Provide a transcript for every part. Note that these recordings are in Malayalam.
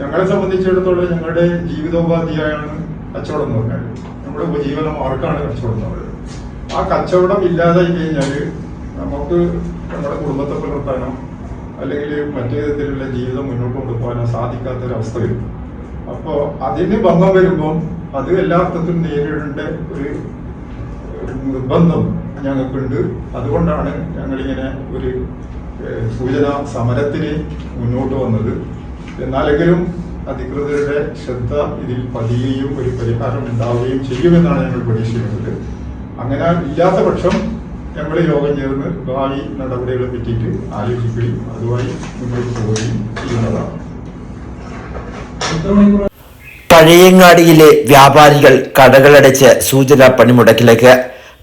ഞങ്ങളെ സംബന്ധിച്ചിടത്തോളം ഞങ്ങളുടെ ജീവിതോപാധിയാണ് കച്ചവടം എന്ന് പറഞ്ഞാൽ നമ്മുടെ ഉപജീവന മാർഗമാണ് കച്ചവടം എന്ന് പറയുന്നത്. ആ കച്ചവടം ഇല്ലാതായി കഴിഞ്ഞാൽ നമുക്ക് നമ്മുടെ കുടുംബത്തെ പുലർത്താനോ അല്ലെങ്കിൽ മറ്റു വിധത്തിലുള്ള ജീവിതം മുന്നോട്ട് കൊണ്ടുപോകാനോ സാധിക്കാത്തൊരവസ്ഥ വരും. അപ്പോൾ അതിന് ഭംഗം വരുമ്പം അത് എല്ലാ അർത്ഥത്തിലും നേരിടേണ്ട ഒരു നിർബന്ധം ഞങ്ങൾക്കുണ്ട്. അതുകൊണ്ടാണ് ഞങ്ങളിങ്ങനെ ഒരു സൂചന സമരത്തിന് മുന്നോട്ട് വന്നത്. എന്നാലെങ്കിലും അധികൃതരുടെ ശ്രദ്ധ ഇതിൽ പതിയുകയും ഒരു പരിഹാരം ഉണ്ടാവുകയും ചെയ്യുമെന്നാണ് ഞങ്ങൾ പ്രതീക്ഷിക്കുന്നത്. അങ്ങനെ ഇല്ലാത്ത പക്ഷം ഞങ്ങൾ യോഗം ചേർന്ന് ഭാവി നടപടികളെ പറ്റിയിട്ട് ആലോചിക്കുകയും അതുമായി മുന്നോട്ട് പോവുകയും ചെയ്യുന്നതാണ്. പഴയങ്ങാടിയിലെ വ്യാപാരികൾ കടകളടച്ച് സൂചന പണിമുടക്കിലേക്ക്.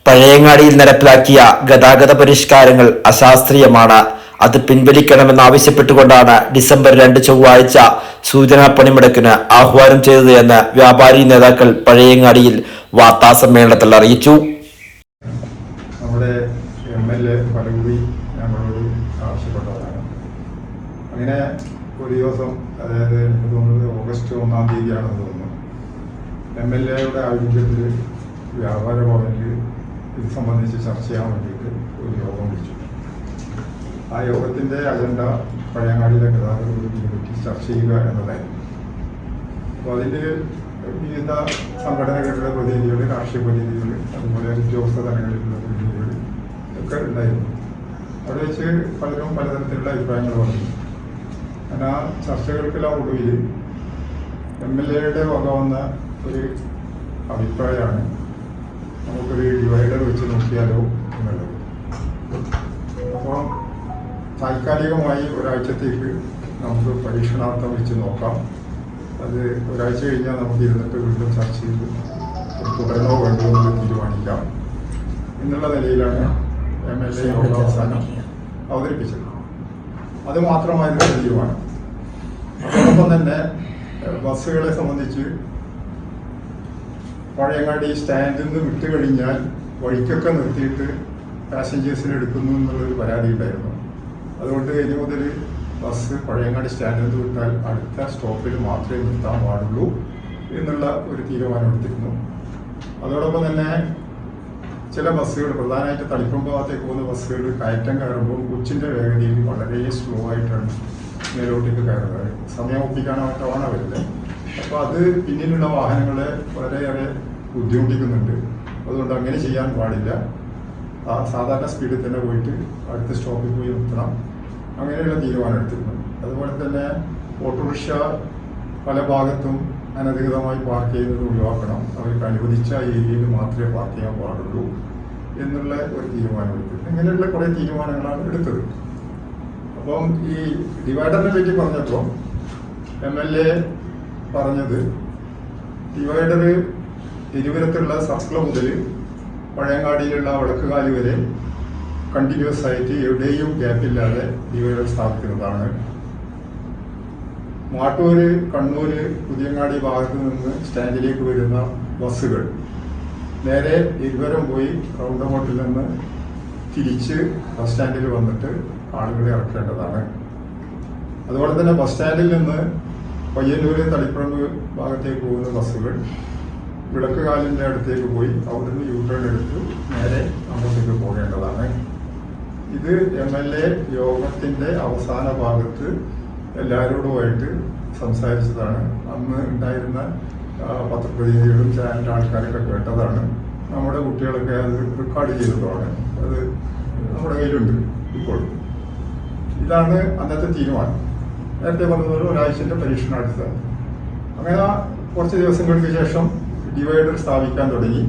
പഴയങ്ങാടിയിൽ നടപ്പിലാക്കിയ ഗതാഗത പരിഷ്കാരങ്ങൾ അശാസ്ത്രീയമാണ്, അത് പിൻവലിക്കണമെന്നാവശ്യപ്പെട്ടുകൊണ്ടാണ് ഡിസംബർ 2 ചൊവ്വാഴ്ച സൂചനാ പണിമുടക്കിന് ആഹ്വാനം ചെയ്തത് എന്ന് വ്യാപാരി നേതാക്കൾ പഴയങ്ങാടിയിൽ വാർത്താസമ്മേളനത്തിൽ അറിയിച്ചു. നമ്മുടെ MLA പലകുടി ഞങ്ങളോട് ആവശ്യപ്പെട്ടതാണ്. അങ്ങനെ ഒരു ദിവസം, അതായത് എനിക്ക് തോന്നുന്നത് ഓഗസ്റ്റ് 1-ാം തീയതിയാണെന്ന് തോന്നുന്നു, MLAയുടെ ആഭിമുഖ്യത്തിൽ വ്യാപാര ഭവനിൽ ഇത് സംബന്ധിച്ച് ചർച്ച ചെയ്യാൻ വേണ്ടിയിട്ട് ഒരു യോഗം വിളിച്ചു. ആ യോഗത്തിൻ്റെ അജണ്ട പഴയങ്ങാടിയിലെ ഗതാഗതത്തെ പറ്റി ചർച്ച ചെയ്യുക എന്നതായിരുന്നു. അപ്പോൾ അതിൽ വിവിധ സംഘടനകളുടെ പ്രതിനിധികൾ, രാഷ്ട്രീയ പ്രതിനിധികൾ, അതുപോലെ ഉദ്യോഗസ്ഥ തലങ്ങളിലുള്ള പ്രതിനിധികൾ ഒക്കെ ഉണ്ടായിരുന്നു. അവിടെ വെച്ച് പലരും പലതരത്തിലുള്ള അഭിപ്രായങ്ങൾ പറഞ്ഞു. അങ്ങനെ ആ ചർച്ചകൾക്കെല്ലാം ഒടുവിൽ MLAയുടെ വക വന്ന ഒരു അഭിപ്രായമാണ് നമുക്കൊരു ഡിവൈഡർ വെച്ച് നോക്കിയാലോ എന്നുള്ളത്. അപ്പോൾ താൽക്കാലികമായി ഒരാഴ്ചത്തേക്ക് നമുക്ക് പരീക്ഷണാർത്ഥം വെച്ച് നോക്കാം. അത് ഒരാഴ്ച കഴിഞ്ഞാൽ നമുക്ക് ഇരുന്നിട്ട് വീണ്ടും ചർച്ച ചെയ്ത് തുടരണോ വേണ്ടോ എന്ന് തീരുമാനിക്കാം എന്നുള്ള നിലയിലാണ് MLA യോഗ അവസാനം അവതരിപ്പിച്ചത്. അത് മാത്രമായിരുന്നു തീരുമാനം. അതോടൊപ്പം തന്നെ ബസ്സുകളെ സംബന്ധിച്ച് പഴയങ്ങാടി സ്റ്റാൻഡിൽ നിന്ന് വിട്ട് കഴിഞ്ഞാൽ വഴിക്കൊക്കെ നിർത്തിയിട്ട് പാസഞ്ചേഴ്സിനെ എടുക്കുന്നു എന്നുള്ളൊരു പരാതി ഉണ്ടായിരുന്നു. അതുകൊണ്ട് ഇനി മുതൽ ബസ് പഴയങ്ങാടി സ്റ്റാൻഡിൽ നിന്ന് വിട്ടാൽ അടുത്ത സ്റ്റോപ്പിൽ മാത്രമേ നിർത്താൻ പാടുള്ളൂ എന്നുള്ള ഒരു തീരുമാനം എടുത്തിരുന്നു. അതോടൊപ്പം തന്നെ ചില ബസ്സുകൾ, പ്രധാനമായിട്ട് തളിപ്പുറം ഭാഗത്തേക്ക് പോകുന്ന ബസ്സുകൾ കയറ്റം കയറുമ്പോൾ ഉച്ചിൻ്റെ വേഗതയിൽ വളരെ സ്ലോ ആയിട്ടാണ് മേലോട്ടേക്ക് കയറുന്നത്. സമയം ഒപ്പിക്കാനായിട്ടാണ് വരുന്നത്. അപ്പോൾ അത് പിന്നിലുള്ള വാഹനങ്ങളെ വളരെയേറെ ബുദ്ധിമുട്ടിക്കുന്നുണ്ട്. അതുകൊണ്ട് അങ്ങനെ ചെയ്യാൻ പാടില്ല. സാധാരണ സ്പീഡിൽ തന്നെ പോയിട്ട് അടുത്ത സ്റ്റോപ്പിൽ പോയി നിർത്തണം, അങ്ങനെയുള്ള തീരുമാനം എടുത്തിരുന്നു. അതുപോലെ തന്നെ ഓട്ടോറിക്ഷ പല ഭാഗത്തും അനധികൃതമായി പാർക്ക് ചെയ്യുന്നത് ഒഴിവാക്കണം, അവർക്ക് അനുവദിച്ച ഏരിയയിൽ മാത്രമേ പാർക്ക് ചെയ്യാൻ പാടുള്ളൂ എന്നുള്ള ഒരു തീരുമാനം എടുത്തിരുന്നു. ഇങ്ങനെയുള്ള കുറേ തീരുമാനങ്ങളാണ് എടുത്തത്. അപ്പം ഈ ഡിവൈഡറിനെ പറ്റി പറഞ്ഞപ്പോൾ MLA പറഞ്ഞത് ഡിവൈഡർ തിരുവനന്തപുരത്തുള്ള സർക്കിൾ മുതൽ പഴയങ്ങാടിയിലുള്ള വടക്കുകാലി വരെ കണ്ടിന്യൂസ് ആയിട്ട് എവിടെയും ഗ്യാപ്പില്ലാതെ ഡിവൈഡർ സ്ഥാപിക്കുന്നതാണ്. മാട്ടൂര്, കണ്ണൂര്, പുതിയങ്ങാടി ഭാഗത്ത് നിന്ന് സ്റ്റാൻഡിലേക്ക് വരുന്ന ബസ്സുകൾ നേരെ ഇരുവരം പോയി റൗണ്ട് അബൌട്ടിൽ നിന്ന് തിരിച്ച് ബസ് സ്റ്റാൻഡിൽ വന്നിട്ട് ആളുകളെ ഇറക്കേണ്ടതാണ്. അതുപോലെ തന്നെ ബസ് സ്റ്റാൻഡിൽ നിന്ന് പയ്യന്നൂര്, തളിപ്പറമ്പ് ഭാഗത്തേക്ക് പോകുന്ന ബസ്സുകൾ വിളക്കുകാലിൻ്റെ അടുത്തേക്ക് പോയി അവിടുന്ന് യൂട്ടേൺ എടുത്ത് നേരെ അങ്ങോട്ടേക്ക് പോകേണ്ടതാണ്. ഇത് MLA യോഗത്തിൻ്റെ അവസാന ഭാഗത്ത് എല്ലാവരോടുമായിട്ട് സംസാരിച്ചതാണ്. അന്ന് ഉണ്ടായിരുന്ന പത്രപ്രതിനിധികളും ചാനൽ ആൾക്കാരൊക്കെ കേട്ടതാണ്. നമ്മുടെ കുട്ടികളൊക്കെ അത് റെക്കോർഡ് ചെയ്തതാണ്. അത് നമ്മുടെ കയ്യിലുണ്ട് ഇപ്പോൾ. ഇതാണ് അന്നത്തെ തീരുമാനം. നേരത്തെ പറഞ്ഞതുപോലെ ഒരാഴ്ചൻ്റെ പരീക്ഷണാടിസ്ഥാനം. അങ്ങനെ കുറച്ച് ദിവസങ്ങൾക്ക് ശേഷം ഡിവൈഡർ സ്ഥാപിക്കാൻ തുടങ്ങി.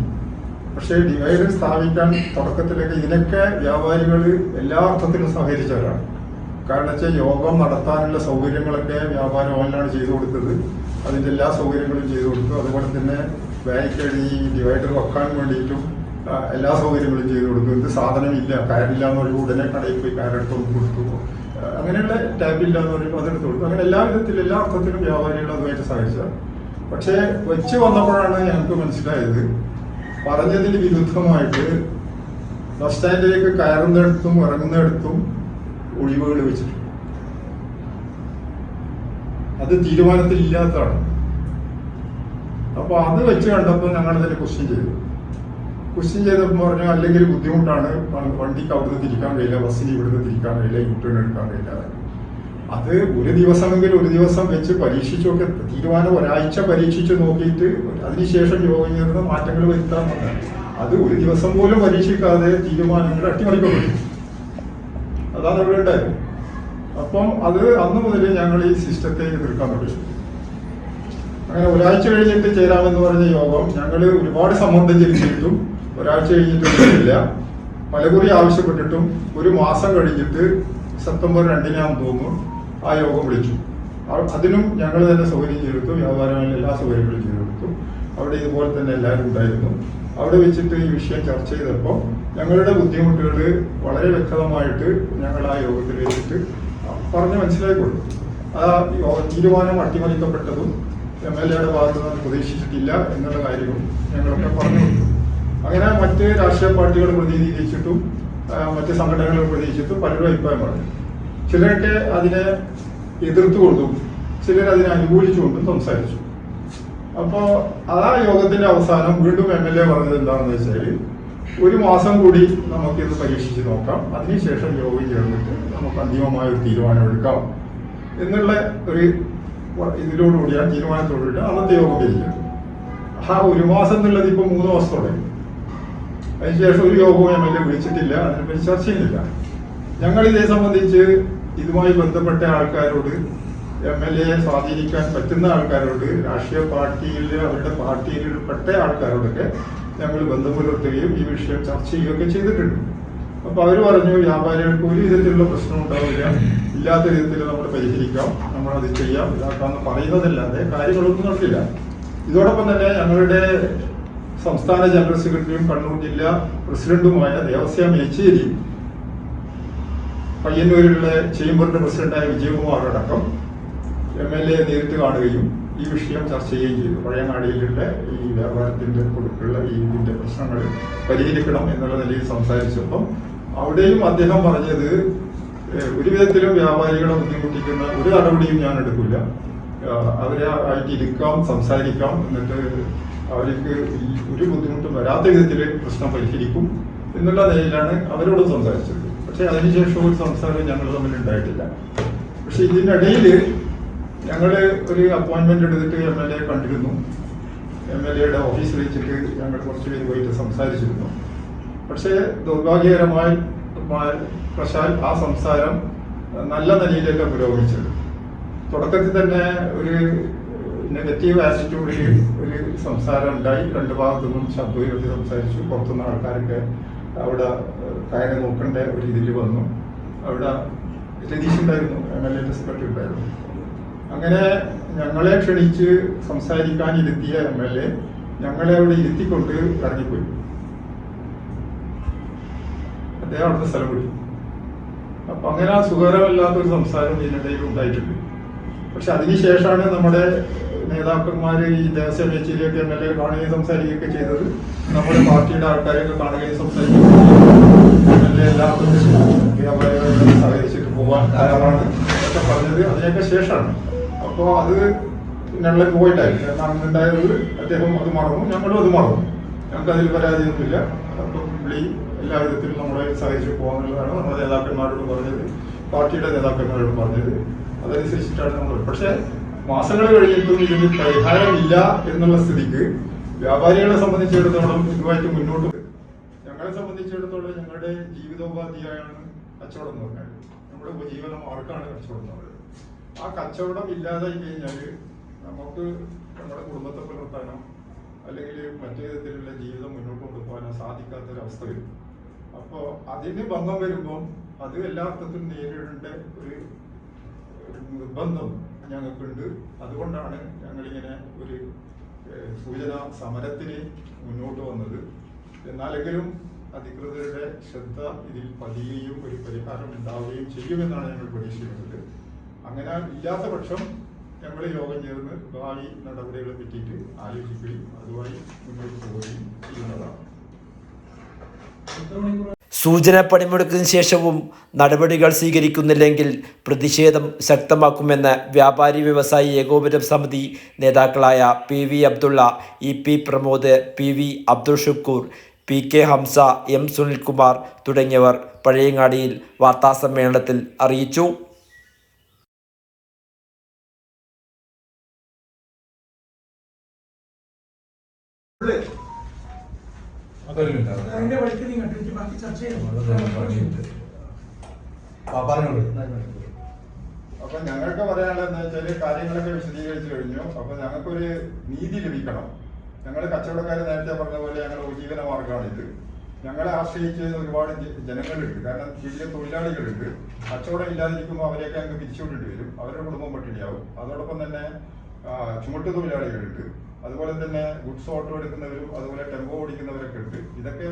പക്ഷേ ഡിവൈഡർ സ്ഥാപിക്കാൻ തുടക്കത്തിലൊക്കെ ഇതിനൊക്കെ വ്യാപാരികൾ എല്ലാ അർത്ഥത്തിലും സഹകരിച്ചവരാണ്. കാരണം വെച്ചാൽ യോഗം നടത്താനുള്ള സൗകര്യങ്ങളൊക്കെ വ്യാപാര ഭവനിലാണ് ചെയ്തു കൊടുത്തത്. അതിൻ്റെ എല്ലാ സൗകര്യങ്ങളും ചെയ്തു കൊടുത്തു. അതുപോലെ തന്നെ ബാരിക്കേഡ്, ഈ ഡിവൈഡർ വെക്കാൻ വേണ്ടിയിട്ടും എല്ലാ സൗകര്യങ്ങളും ചെയ്തു കൊടുത്തു. എന്ത് സാധനമില്ല, കയറില്ല എന്ന് പറയുമ്പോൾ ഉടനെ കടയിൽ പോയി കയറെടുത്തൊന്ന് കൊടുത്തു. അങ്ങനെയുള്ള ടാപ്പില്ല എന്ന് പറയുമ്പോൾ അതെടുത്ത് കൊടുത്തു. അങ്ങനെ എല്ലാ വിധത്തിലും എല്ലാ അർത്ഥത്തിലും വ്യാപാരികൾ അതുമായിട്ട് സഹകരിച്ചതാണ്. പക്ഷേ വെച്ച് വന്നപ്പോഴാണ് ഞങ്ങൾക്ക് മനസ്സിലായത് പറഞ്ഞതിന് വിരുദ്ധമായിട്ട് ബസ് സ്റ്റാൻഡിലേക്ക് കയറുന്നിടത്തും ഇറങ്ങുന്നിടത്തും ഒഴിവുകൾ വെച്ചിട്ടുണ്ട്. അത് തീരുമാനത്തിലില്ലാത്തതാണ്. അപ്പോൾ അത് വെച്ച് കണ്ടപ്പോൾ ഞങ്ങൾ തന്നെ ക്വസ്റ്റ്യൻ ചെയ്തപ്പോൾ പറഞ്ഞു, അല്ലെങ്കിൽ ബുദ്ധിമുട്ടാണ്, വണ്ടിക്ക് അവിടുന്ന് തിരിക്കാൻ കഴിയില്ല, ബസ്സിന് ഇവിടുന്ന് തിരിക്കാൻ കഴിയില്ല, യൂട്ടേൺ എടുക്കാൻ കഴിയില്ല. അത് ഒരു ദിവസം വെച്ച് പരീക്ഷിച്ചൊക്കെ തീരുമാനം ഒരാഴ്ച പരീക്ഷിച്ച് നോക്കിയിട്ട് അതിനുശേഷം യോഗം ചേർന്ന് മാറ്റങ്ങൾ വരുത്താൻ പറഞ്ഞാൽ അത് ഒരു ദിവസം പോലും പരീക്ഷിക്കാതെ തീരുമാനങ്ങൾ അട്ടിമറിക്കപ്പെട്ടു. അതാണ് ഇവിടെ ഉണ്ടായത്. അപ്പം അത് അന്ന് മുതൽ ഞങ്ങൾ ഈ സിസ്റ്റത്തെ എതിർക്കാൻ തുടങ്ങി. അങ്ങനെ ഒരാഴ്ച കഴിഞ്ഞിട്ട് ചേരാമെന്ന് പറഞ്ഞ യോഗം ഞങ്ങൾ ഒരുപാട് സമ്മർദ്ദം ചെലുത്തിയിട്ടും ഒരാഴ്ച കഴിഞ്ഞിട്ടില്ല. പലകുറി ആവശ്യപ്പെട്ടിട്ടും ഒരു മാസം കഴിഞ്ഞിട്ട് സെപ്റ്റംബർ 2-നാണെന്ന് തോന്നുന്നു ആ യോഗം വിളിച്ചു. അതിനും ഞങ്ങൾ തന്നെ സൗകര്യം ചെയ്തെടുത്തു, വ്യാപാരമായ എല്ലാ സൗകര്യങ്ങളും ചെയ്തെടുത്തു. അവിടെ ഇതുപോലെ തന്നെ എല്ലാവരും ഉണ്ടായിരുന്നു. അവിടെ വെച്ചിട്ട് ഈ വിഷയം ചർച്ച ചെയ്തപ്പോൾ ഞങ്ങളുടെ ബുദ്ധിമുട്ടുകൾ വളരെ വ്യക്തമായിട്ട് ഞങ്ങൾ ആ യോഗത്തിൽ വെച്ചിട്ട് പറഞ്ഞ് മനസ്സിലാക്കിക്കൊള്ളു. ആ തീരുമാനം അട്ടിമറിക്കപ്പെട്ടതും MLA-യുടെ ഭാഗത്ത് നിന്ന് പ്രതീക്ഷിച്ചിട്ടില്ല എന്നുള്ള കാര്യവും ഞങ്ങളൊക്കെ പറഞ്ഞു കൊടുത്തു. അങ്ങനെ മറ്റ് രാഷ്ട്രീയ പാർട്ടികൾ പ്രതിനിധീകരിച്ചിട്ടും മറ്റ് സംഘടനകൾ പ്രതിനിധീകരിച്ചിട്ടും പലരും അഭിപ്രായം പറഞ്ഞു. ചിലരൊക്കെ അതിനെ എതിർത്തുകൊണ്ടും ചിലർ അതിനെ അനുകൂലിച്ചുകൊണ്ടും സംസാരിച്ചു. അപ്പോൾ ആ യോഗത്തിന്റെ അവസാനം വീണ്ടും MLA പറഞ്ഞത് എന്താണെന്ന് വെച്ചാൽ, ഒരു മാസം കൂടി നമുക്കിത് പരീക്ഷിച്ച് നോക്കാം, അതിനുശേഷം യോഗം ചേർന്നിട്ട് നമുക്ക് അന്തിമമായ ഒരു തീരുമാനമെടുക്കാം എന്നുള്ള ഒരു ഇതിലോടുകൂടിയാണ് തീരുമാനത്തോടുകൂടി അന്നത്തെ യോഗം പിരിഞ്ഞത്. ആ ഒരു മാസം എന്നുള്ളത് ഇപ്പൊ 3 മാസത്തോടെ. അതിനുശേഷം ഒരു യോഗവും MLA വിളിച്ചിട്ടില്ല, അതിനെപ്പറ്റി ചർച്ച ചെയ്യുന്നില്ല. ഞങ്ങൾ ഇതേ സംബന്ധിച്ച് ഇതുമായി ബന്ധപ്പെട്ട ആൾക്കാരോട്, MLA-യെ സ്വാധീനിക്കാൻ പറ്റുന്ന ആൾക്കാരോട്, രാഷ്ട്രീയ പാർട്ടിയിൽ അവരുടെ പാർട്ടിയിൽപ്പെട്ട ആൾക്കാരോടൊക്കെ ഞങ്ങൾ ബന്ധം പുലർത്തുകയും ഈ വിഷയം ചർച്ച ചെയ്യുകയൊക്കെ ചെയ്തിട്ടുണ്ട്. അപ്പൊ അവർ പറഞ്ഞു, വ്യാപാരികൾക്ക് ഒരു വിധത്തിലുള്ള പ്രശ്നം ഉണ്ടാവില്ല, ഇല്ലാത്ത വിധത്തിൽ നമ്മൾ പരിഹരിക്കാം, നമ്മളത് ചെയ്യാം, ഇതാക്കാമെന്ന് പറയുന്നതല്ലാതെ കാര്യങ്ങളൊന്നും നടത്തില്ല. ഇതോടൊപ്പം തന്നെ ഞങ്ങളുടെ സംസ്ഥാന ജനറൽ സെക്രട്ടറിയും കണ്ണൂർ ജില്ലാ പ്രസിഡന്റുമായ ദേവസ്യ മേച്ചേരി, പയ്യന്നൂരിലുള്ള ചേംബറിന്റെ പ്രസിഡന്റായ വിജയകുമാർ അടക്കം MLA നേരിട്ട് കാണുകയും ഈ വിഷയം ചർച്ച ചെയ്യുകയും ചെയ്തു. പഴയങ്ങാടിയിലുള്ള ഈ വ്യാപാരത്തിന്റെ കൊടുക്കുള്ള ഇതിന്റെ പ്രശ്നങ്ങൾ പരിഹരിക്കണം എന്നുള്ള നിലയിൽ സംസാരിച്ചപ്പം അവിടെയും അദ്ദേഹം പറഞ്ഞത്, ഒരു വിധത്തിലും വ്യാപാരികളെ ബുദ്ധിമുട്ടിക്കുന്ന ഒരു നടപടിയും ഞാൻ എടുക്കില്ല, അവരെ ആയിട്ട് ഇരിക്കാം, സംസാരിക്കാം, എന്നിട്ട് അവർക്ക് ഒരു ബുദ്ധിമുട്ടും വരാത്ത വിധത്തിൽ പ്രശ്നം പരിഹരിക്കും എന്നുള്ള നിലയിലാണ് അവരോട് സംസാരിച്ചത്. പക്ഷെ അതിനുശേഷം ഒരു സംസാരം ഞങ്ങൾ തമ്മിൽ ഉണ്ടായിട്ടില്ല. പക്ഷെ ഇതിനിടയിൽ ഞങ്ങൾ ഒരു അപ്പോയിന്റ്മെന്റ് എടുത്തിട്ട് MLA കണ്ടിരുന്നു. MLA-യുടെ ഓഫീസിൽ വെച്ചിട്ട് ഞങ്ങൾ കുറച്ച് പേര് പോയിട്ട് സംസാരിച്ചിരുന്നു. പക്ഷേ ദൗർഭാഗ്യകരമായി പ്രശാൽ ആ സംസാരം നല്ല നിലയിലേക്ക് പുരോഗമിച്ചത്. തുടക്കത്തിൽ തന്നെ ഒരു നെഗറ്റീവ് ആറ്റിറ്റ്യൂഡിൽ ഒരു സംസാരം ഉണ്ടായി. 2 ഭാഗത്തു നിന്നും ശബ്ദം ഉയർത്തി സംസാരിച്ചു. പുറത്തുനിന്ന് ആൾക്കാരൊക്കെ അവിടെ കയറി നോക്കേണ്ട ഒരു ഇതിൽ വന്നു. അവിടെ രതീഷ് ഉണ്ടായിരുന്നു, MLA-യുടെ സെക്രട്ടറി ഉണ്ടായിരുന്നു. അങ്ങനെ ഞങ്ങളെ ക്ഷണിച്ച് സംസാരിക്കാൻ ഇരുത്തിയ MLA ഞങ്ങളെ അവിടെ ഇരുത്തിക്കൊണ്ട് ഇറങ്ങിപ്പോയി. അദ്ദേഹം അവിടുത്തെ സ്ഥലം വിട്ടു. അപ്പൊ അങ്ങനെ ആ സുഖകരമല്ലാത്തൊരു സംസാരം ഇതിനിടയിൽ ഉണ്ടായിട്ടുണ്ട്. പക്ഷെ അതിനുശേഷമാണ് നമ്മുടെ നേതാക്കന്മാര് ഈ ദേവസ്വം മേച്ചിലേക്ക് MLA കാണുകയും സംസാരിക്കുകയൊക്കെ ചെയ്തത്. നമ്മുടെ പാർട്ടിയുടെ ആൾക്കാരെയൊക്കെ കാണുകയും സംസാരിക്കുകയും MLA എല്ലാവർക്കും വ്യാപാരികളെ സഹകരിച്ചിട്ട് പോകാൻ തയ്യാറാണ് എന്നൊക്കെ പറഞ്ഞത് അതിനൊക്കെ ശേഷമാണ്. അപ്പോൾ അത് ഞങ്ങളെ പോയിട്ടായി. കാരണം ഉണ്ടായത് അദ്ദേഹം അത് മറന്നു, ഞങ്ങളും അത് മറന്നു. ഞങ്ങൾക്ക് അതിൽ പരാതിയൊന്നുമില്ല. അപ്പം പുള്ളി എല്ലാ വിധത്തിലും നമ്മളെ സഹകരിച്ച് പോകാന്നുള്ളതാണ് നമ്മുടെ നേതാക്കന്മാരോട് പറഞ്ഞത്, പാർട്ടിയുടെ നേതാക്കന്മാരോട് പറഞ്ഞത്. അതനുസരിച്ചിട്ടാണ് നമ്മൾ. പക്ഷെ മാസങ്ങൾ കഴിഞ്ഞിട്ടും ഇതിന് പരിഹാരമില്ല എന്നുള്ള സ്ഥിതിക്ക് വ്യാപാരികളെ സംബന്ധിച്ചിടത്തോളം ഇതുമായിട്ട് മുന്നോട്ട്, ഞങ്ങളെ സംബന്ധിച്ചിടത്തോളം ഞങ്ങളുടെ ജീവിതോപാധിയാണ് കച്ചവടം എന്ന് പറഞ്ഞാൽ. നമ്മുടെ ഉപജീവന മാർഗമാണ് കച്ചവടം എന്ന് പറയുന്നത്. ആ കച്ചവടം ഇല്ലാതായി കഴിഞ്ഞാൽ നമുക്ക് നമ്മുടെ കുടുംബത്തെ പുലർത്താനോ അല്ലെങ്കിൽ മറ്റു വിധത്തിലുള്ള ജീവിതം മുന്നോട്ട് കൊണ്ടുപോകാനോ സാധിക്കാത്തൊരവസ്ഥ വരും. അപ്പോൾ അതിന് ഭംഗം വരുമ്പോൾ അത് എല്ലാ അർത്ഥത്തിലും നേരിടേണ്ട ഒരു നിർബന്ധം ഞങ്ങൾക്കുണ്ട്. അതുകൊണ്ടാണ് ഞങ്ങളിങ്ങനെ ഒരു സൂചന സമരത്തിന് മുന്നോട്ട് വന്നത്. എന്നാലെങ്കിലും അധികൃതരുടെ ശ്രദ്ധ ഇതിൽ പതിയുകയും ഒരു പരിഹാരം ഉണ്ടാവുകയും ചെയ്യുമെന്നാണ് ഞങ്ങൾ പ്രതീക്ഷിക്കുന്നത്. അങ്ങനെ ഇല്ലാത്ത പക്ഷം ഞങ്ങൾ യോഗം ചേർന്ന് ഭാവി നടപടികളെ പറ്റിയിട്ട് ആലോചിക്കുകയും അതുമായി മുന്നോട്ട് പോവുകയും ചെയ്യുന്നതാണ്. സൂചന പണിമുടക്കിന് ശേഷവും നടപടികൾ സ്വീകരിക്കുന്നില്ലെങ്കിൽ പ്രതിഷേധം ശക്തമാക്കുമെന്ന് വ്യാപാരി വ്യവസായി ഏകോപന സമിതി നേതാക്കളായ PV Abdulla, EP Pramod, PV Abdul Shukkur, PK Hamza, M Sunilkumar തുടങ്ങിയവർ പഴയങ്ങാടിയിൽ വാർത്താസമ്മേളനത്തിൽ അറിയിച്ചു. അതിന്റെ വഴിക്ക് നീ കണ്ടിട്ട് ബാക്കി ചർച്ച അപ്പൊ ഞങ്ങൾക്ക് പറയാനുള്ളതെന്ന് വെച്ചാല് കാര്യങ്ങളൊക്കെ വിശദീകരിച്ചു കഴിഞ്ഞു. അപ്പൊ ഞങ്ങൾക്കൊരു നീതി ലഭിക്കണം. ഞങ്ങൾ കച്ചവടക്കാർ നേരത്തെ പറഞ്ഞ പോലെ ഞങ്ങളുടെ ഉപജീവന മാർഗമാണിത്. ഞങ്ങളെ ആശ്രയിച്ച് ഒരുപാട് ജനങ്ങളുണ്ട്. കാരണം വലിയ തൊഴിലാളികളുണ്ട്. കച്ചവടം ഇല്ലാതിരിക്കുമ്പോൾ അവരെയൊക്കെ ഞങ്ങൾക്ക് പിരിച്ചുവിടേണ്ടി വരും. അവരുടെ കുടുംബം പട്ടിണിയാവും. അതോടൊപ്പം തന്നെ ചുമട്ട് തൊഴിലാളികളുണ്ട്. അതുപോലെ തന്നെ ഗുഡ്സ് ഓട്ടോ എടുക്കുന്നവരും അതുപോലെ ടെമ്പോ ഓടിക്കുന്നവരൊക്കെ ഉണ്ട്. ഇതൊക്കെ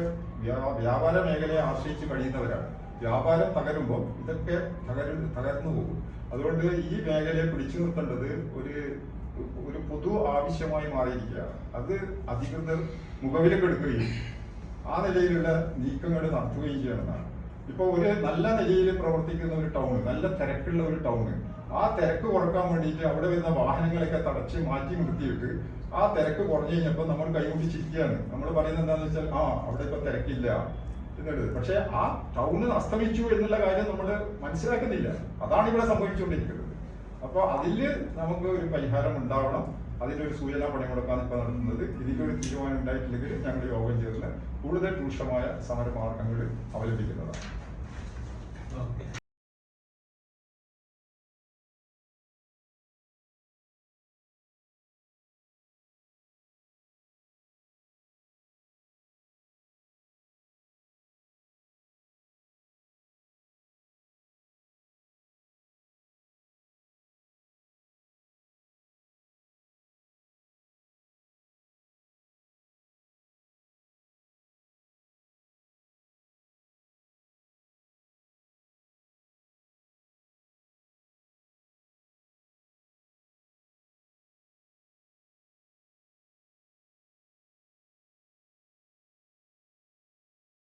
വ്യാപാര മേഖലയെ ആശ്രയിച്ച് കഴിയുന്നവരാണ്. വ്യാപാരം തകരുമ്പോൾ ഇതൊക്കെ തകർന്നു പോകും. അതുകൊണ്ട് ഈ മേഖലയെ പിടിച്ചു നിർത്തേണ്ടത് ഒരു പൊതു ആവശ്യമായി മാറിയിരിക്കുകയാണ്. അത് അധികൃതർ മുഖവിലക്കെടുക്കുകയും ആ നിലയിലുള്ള നീക്കങ്ങൾ നടത്തുകയും ചെയ്യണമെന്നാണ്. ഇപ്പോൾ ഒരു നല്ല നിലയിൽ പ്രവർത്തിക്കുന്ന ഒരു ടൗണ്, നല്ല തിരക്കുള്ള ഒരു ടൗണ്, ആ തിരക്ക് കുറക്കാൻ വേണ്ടിയിട്ട് അവിടെ വരുന്ന വാഹനങ്ങളൊക്കെ തടച്ച് മാറ്റി നിർത്തിയിട്ട് ആ തിരക്ക് കുറഞ്ഞു കഴിഞ്ഞപ്പോൾ നമ്മൾ കൈകൊണ്ടിച്ചിരിക്കുകയാണ്. നമ്മൾ പറയുന്നത് എന്താണെന്ന് വെച്ചാൽ അവിടെ ഇപ്പൊ തിരക്കില്ല എന്നുള്ളത്. പക്ഷെ ആ ടൗണ് അസ്തമിച്ചു എന്നുള്ള കാര്യം നമ്മൾ മനസ്സിലാക്കുന്നില്ല. അതാണ് ഇവിടെ സംഭവിച്ചുകൊണ്ടിരിക്കുന്നത്. അപ്പൊ അതില് നമുക്ക് ഒരു പരിഹാരം ഉണ്ടാവണം. അതിന്റെ ഒരു സൂചനാ പണിമുടക്കാണ് ഇപ്പൊ നടത്തുന്നത്. ഇതിലൊരു തീരുമാനം ഉണ്ടായിട്ടില്ലെങ്കിൽ ഞങ്ങൾ യോഗം ചേർന്ന് കൂടുതൽ രൂക്ഷമായ സമരമാർഗങ്ങൾ അവലംബിക്കുന്നതാണ്.